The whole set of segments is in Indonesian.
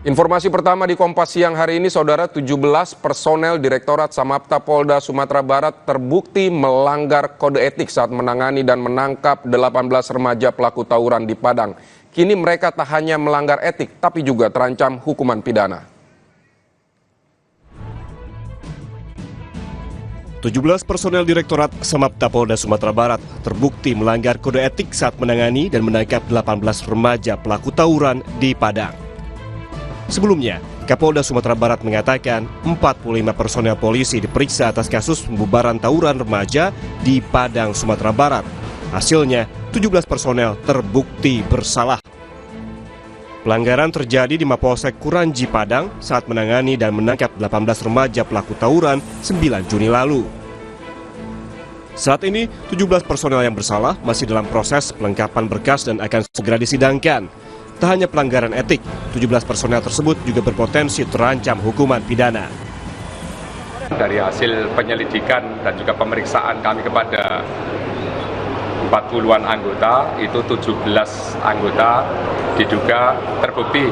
Informasi pertama di Kompas Siang hari ini, Saudara, 17 personel Direktorat Samapta Polda Sumatera Barat terbukti melanggar kode etik saat menangani dan menangkap 18 remaja pelaku tawuran di Padang. Kini mereka tak hanya melanggar etik, tapi juga terancam hukuman pidana. 17 personel Direktorat Samapta Polda Sumatera Barat terbukti melanggar kode etik saat menangani dan menangkap 18 remaja pelaku tawuran di Padang. Sebelumnya, Kapolda Sumatera Barat mengatakan 45 personel polisi diperiksa atas kasus pembubaran tawuran remaja di Padang, Sumatera Barat. Hasilnya, 17 personel terbukti bersalah. Pelanggaran terjadi di Mapolsek Kuranji, Padang saat menangani dan menangkap 18 remaja pelaku tawuran 9 Juni lalu. Saat ini, 17 personel yang bersalah masih dalam proses pelengkapan berkas dan akan segera disidangkan. Tak hanya pelanggaran etik, 17 personel tersebut juga berpotensi terancam hukuman pidana. Dari hasil penyelidikan dan juga pemeriksaan kami kepada 40-an anggota, itu 17 anggota diduga terbukti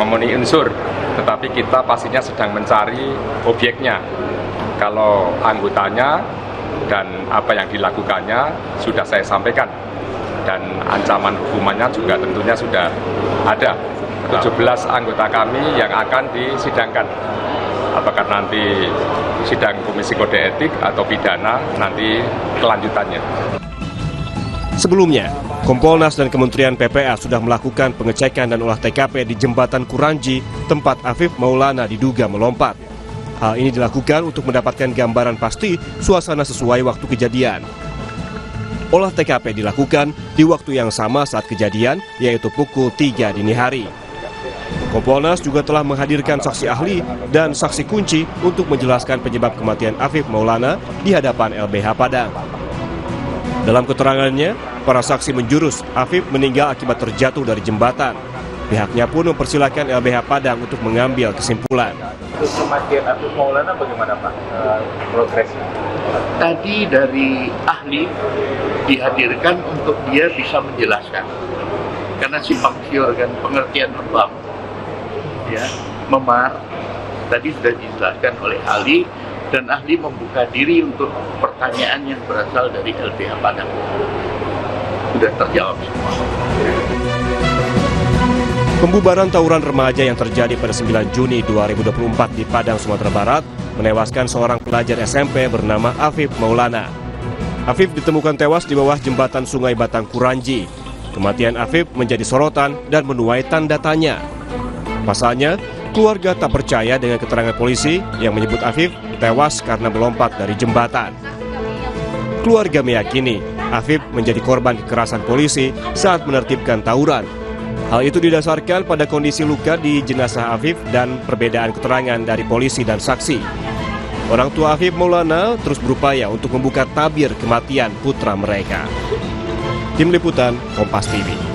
memenuhi unsur, tetapi kita pastinya sedang mencari objeknya. Kalau anggotanya dan apa yang dilakukannya sudah saya sampaikan, dan ancaman hukumannya juga tentunya sudah ada. 17 anggota kami yang akan disidangkan. Apakah nanti sidang Komisi Kode Etik atau pidana, nanti kelanjutannya. Sebelumnya, Kompolnas dan Kementerian PPA sudah melakukan pengecekan dan olah TKP di Jembatan Kuranji, tempat Afif Maulana diduga melompat. Hal ini dilakukan untuk mendapatkan gambaran pasti suasana sesuai waktu kejadian. Olah TKP dilakukan di waktu yang sama saat kejadian, yaitu pukul 3 dini hari. Kompolnas juga telah menghadirkan saksi ahli dan saksi kunci untuk menjelaskan penyebab kematian Afif Maulana di hadapan LBH Padang. Dalam keterangannya, para saksi menjurus Afif meninggal akibat terjatuh dari jembatan. Pihaknya pun mempersilahkan LBH Padang untuk mengambil kesimpulan. Untuk kematian Afif Maulana bagaimana Pak progresnya? Tadi dari ahli dihadirkan untuk dia bisa menjelaskan. Karena simpang siur kan pengertian lebam, ya, memar, tadi sudah dijelaskan oleh ahli, dan ahli membuka diri untuk pertanyaan yang berasal dari LBH Padang. Sudah terjawab semua. Pembubaran tawuran remaja yang terjadi pada 9 Juni 2024 di Padang, Sumatera Barat menewaskan seorang pelajar SMP bernama Afif Maulana. Afif ditemukan tewas di bawah jembatan Sungai Batang Kuranji. Kematian Afif menjadi sorotan dan menuai tanda tanya. Pasalnya, keluarga tak percaya dengan keterangan polisi yang menyebut Afif tewas karena melompat dari jembatan. Keluarga meyakini Afif menjadi korban kekerasan polisi saat menertibkan tawuran. Hal itu didasarkan pada kondisi luka di jenazah Afif dan perbedaan keterangan dari polisi dan saksi. Orang tua Afif Maulana terus berupaya untuk membuka tabir kematian putra mereka. Tim Liputan, Kompas TV.